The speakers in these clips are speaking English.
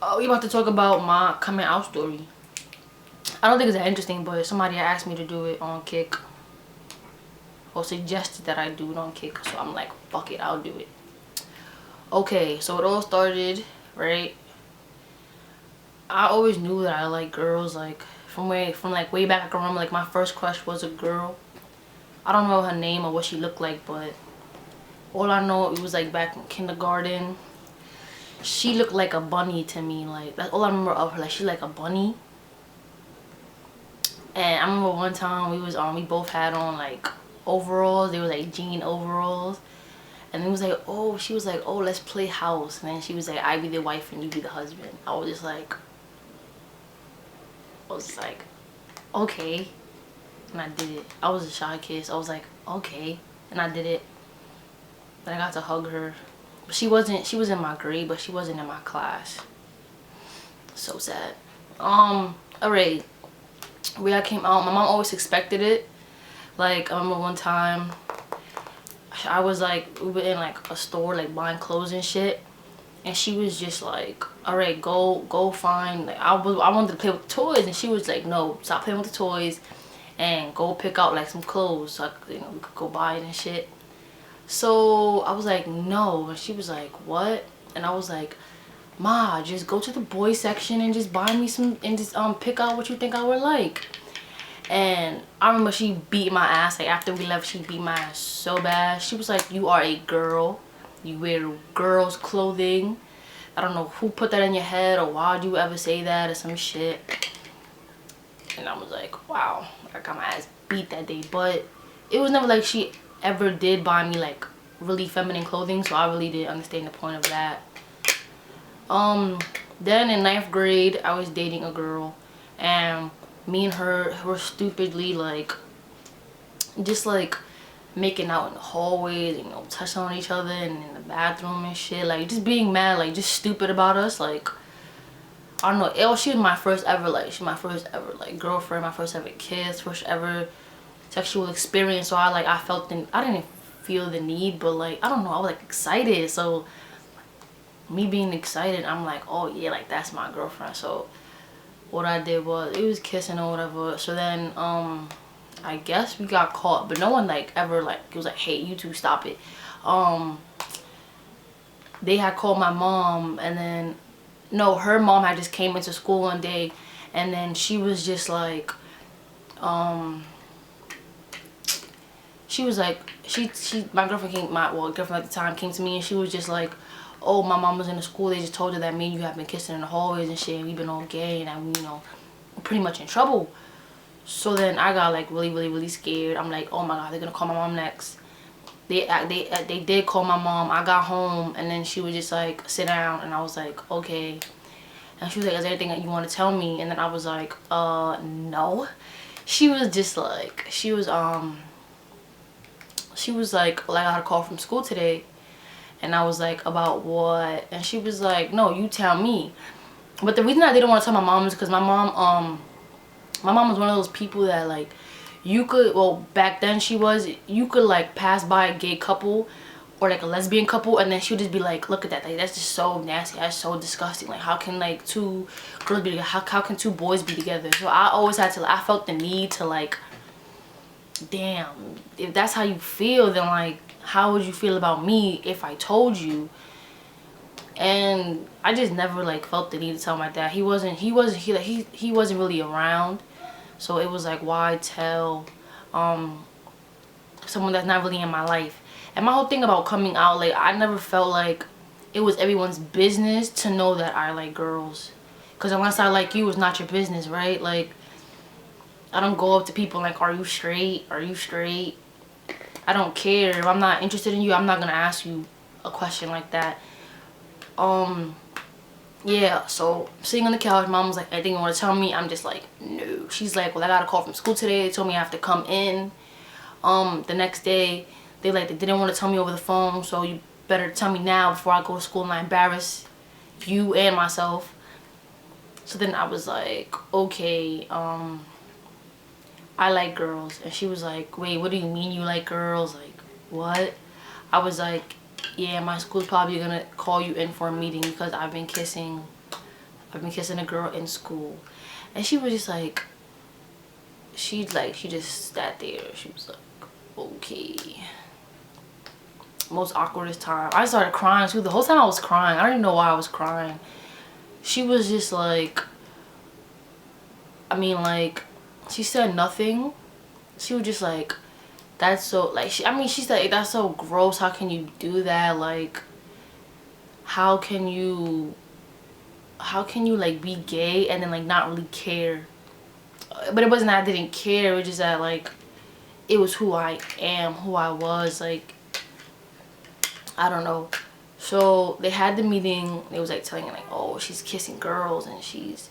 Oh, we about to talk about my coming out story. I don't think it's that interesting, but somebody asked me to do it on Kick, or suggested that I do it on Kick, so I'm like, fuck it, I'll do it. Okay, so it all started, right? I always knew that I like girls, like from like way back. I can remember like my first crush was a girl. I don't know her name or what she looked like, but all I know, it was like back in kindergarten. She looked like a bunny to me. Like that's all I remember of her. Like she like a bunny. And I remember one time we both had on like overalls. They were like jean overalls. And it was like, oh, she was like, oh, let's play house. And then she was like, I be the wife and you be the husband. I was like, okay. And I did it. I was a shy kid, so I was like, okay. And I did it. Then I got to hug her. She was in my grade, but she wasn't in my class. So sad. Alright. Where I came out, my mom always expected it. Like, I remember one time, I was like, we were in like a store, like buying clothes and shit. And she was just like, alright, go find, like, I wanted to play with the toys. And she was like, no, stop playing with the toys and go pick out like some clothes so we could go buy it and shit. So I was like, no. And she was like, what? And I was like, Ma, just go to the boys section and just buy me some, and just pick out what you think I would like. And I remember she beat my ass. Like after we left, she beat my ass so bad. She was like, you are a girl, you wear girls clothing. I don't know who put that in your head, or why would you ever say that, or some shit. And I was like, wow, I got my ass beat that day. But it was never like she ever did buy me like really feminine clothing, so I really didn't understand the point of that. Then in 9th grade, I was dating a girl, and me and her were stupidly like, just like making out in the hallways, touching on each other and in the bathroom and shit, like just being mad, like just stupid about us. Like, I don't know, she was my first ever, like, girlfriend, my first ever kiss, first ever sexual experience. So I felt I didn't feel the need, but like, I don't know, I was like excited. So me being excited, I'm like, oh yeah, like that's my girlfriend. So what I did was, it was kissing or whatever. So then I guess we got caught, but no one like ever like, it was like, hey, you two stop it. They had called my mom, and then no, her mom had just came into school one day, and then she was just like, she was like, my girlfriend came, girlfriend at the time came to me, and she was just like, oh, my mom was in the school, they just told her that me and you have been kissing in the hallways and shit, and we've been all gay, and that we, we're pretty much in trouble. So then I got like really scared. I'm like, oh my god, they're gonna call my mom next. They did call my mom. I got home, and then she was just like, sit down, and I was like, okay. And she was like, is there anything that you want to tell me? And then I was like, no. She was just like, she was like, I got a call from school today. And I was like, about what? And she was like, no, you tell me. But the reason I didn't want to tell my mom is because my mom was one of those people that like, you could, well, back then you could like pass by a gay couple or like a lesbian couple, and then she would just be like, look at that, like that's just so nasty, that's so disgusting, like how can like two girls be together, how can two boys be together? So I always had to, I felt the need to like, damn, if that's how you feel, then like how would you feel about me if I told you? And I just never like felt the need to tell my dad. He wasn't really around. So it was like, why tell someone that's not really in my life? And my whole thing about coming out, like, I never felt like it was everyone's business to know that I like girls. Because unless I like you, it's not your business, right? Like, I don't go up to people like, are you straight? Are you straight? I don't care. If I'm not interested in you, I'm not going to ask you a question like that. Yeah, so sitting on the couch, mom was like, anything you want to tell me? I'm just like, no. She's like, well, I got a call from school today. They told me I have to come in the next day. They didn't want to tell me over the phone, so you better tell me now before I go to school and I embarrass you and myself. So then I was like, okay, I like girls. And she was like, wait, what do you mean you like girls? Like, what? I was like, yeah, my school's probably gonna call you in for a meeting because I've been kissing I've been kissing a girl in school. And she was just like, she just sat there. She was like, okay. Most awkwardest time. I started crying too. The whole time I was crying. I don't even know why I was crying. She was just like, I mean, like, she said nothing. She was just like, that's so, like, she said, that's so gross. How can you do that? Like, how can you like be gay and then like not really care? But it wasn't that I didn't care. It was just that like, it was who I am, who I was. Like, I don't know. So they had the meeting. They was like telling her like, oh, she's kissing girls and she's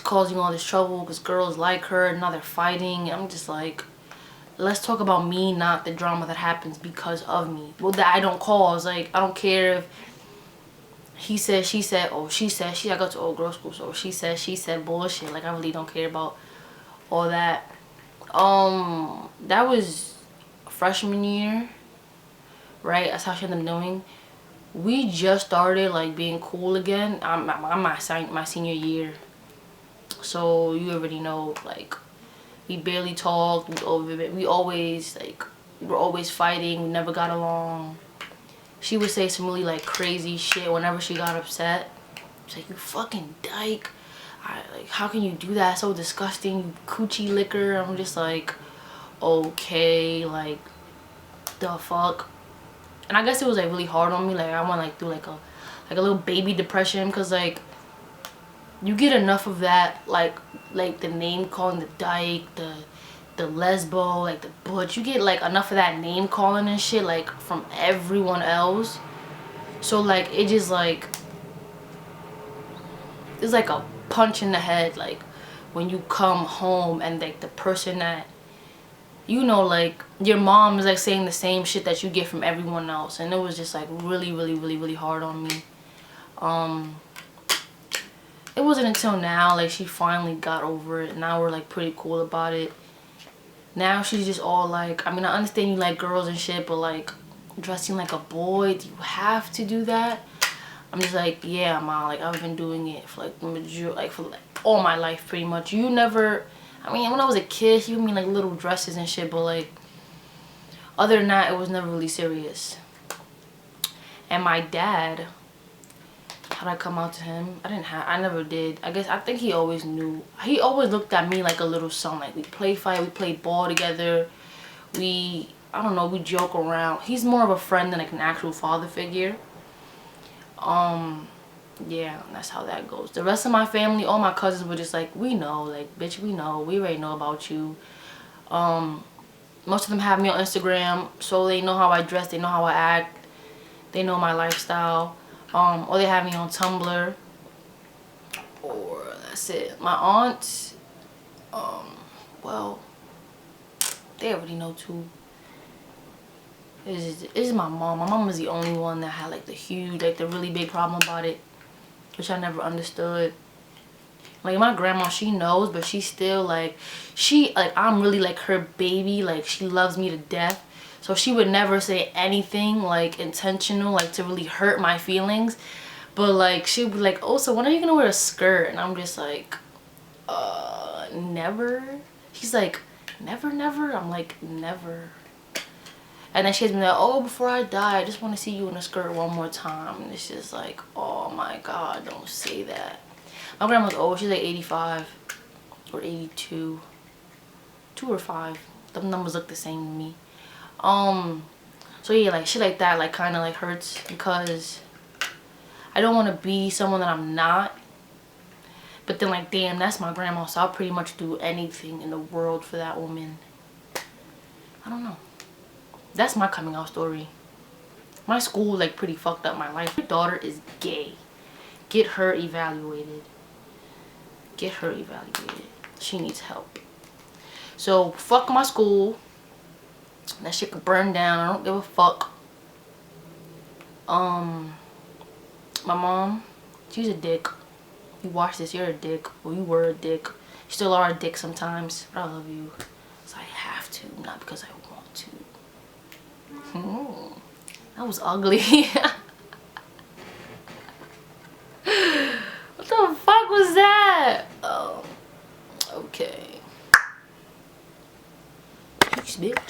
causing all this trouble because girls like her and now they're fighting. I'm just like, let's talk about me, not the drama that happens because of me. Well, that I don't cause. Like, I don't care if he said, she said, oh, she said, I go to old girl school, so she said bullshit. Like, I really don't care about all that. That was freshman year, right? That's how she ended up knowing. We just started like being cool again. I'm my senior year, so you already know, like, we barely talked. We always like, we were always fighting. We never got along. She would say some really like crazy shit whenever she got upset. She's like, you fucking dyke. Like, how can you do that? So disgusting. You coochie licker. I'm just like, okay, like, the fuck. And I guess it was like really hard on me. Like, I went like through like a little baby depression, because like, you get enough of that, like the name calling, the dyke, the lesbo, like the butch. You get like enough of that name calling and shit, like, from everyone else. So like, it just like, it's like a punch in the head, like when you come home and like the person that, you know, like your mom is like saying the same shit that you get from everyone else. And it was just like really, really, really, really hard on me. It wasn't until now, like, she finally got over it. Now we're like pretty cool about it. Now she's just all like, I mean, I understand you like girls and shit, but like, dressing like a boy, do you have to do that? I'm just like, yeah, ma, like, I've been doing it for like for all my life pretty much. You never, I mean, when I was a kid, you mean like little dresses and shit, but like, other than that, it was never really serious. And my dad, how'd I come out to him? I never did. I think he always knew. He always looked at me like a little son. Like, we play fight, we played ball together. I don't know, we joke around. He's more of a friend than like an actual father figure. Yeah, that's how that goes. The rest of my family, all my cousins were just like, we know, like, bitch, we know. We already know about you. Most of them have me on Instagram, so they know how I dress, they know how I act. They know my lifestyle. Or they have me on Tumblr. Or that's it. My aunts, well, they already know too. It's my mom. My mom was the only one that had like the really big problem about it, which I never understood. Like, my grandma, she knows, but she still like, I'm really like her baby. Like, she loves me to death. So she would never say anything like intentional, like to really hurt my feelings. But like, she would be like, oh, so when are you gonna wear a skirt? And I'm just like, never. She's like, never, never. I'm like, never. And then she has been like, oh, before I die, I just want to see you in a skirt one more time. And it's just like, oh my God, don't say that. My grandma's old. She's like 85 or 82. 2 or 5. The numbers look the same to me. So yeah, like, shit like that, like, kind of like hurts, because I don't want to be someone that I'm not. But then, like, damn, that's my grandma, so I'll pretty much do anything in the world for that woman. I don't know. That's my coming out story. My school like pretty fucked up my life. Your daughter is gay. Get her evaluated. Get her evaluated. She needs help. So fuck my school. That shit could burn down. I don't give a fuck. My mom, she's a dick. You watch this, you're a dick. Or you were a dick. You still are a dick sometimes. But I love you. So I have to, not because I want to. That was ugly. What the fuck was was that? Oh, okay. Peace, bitch.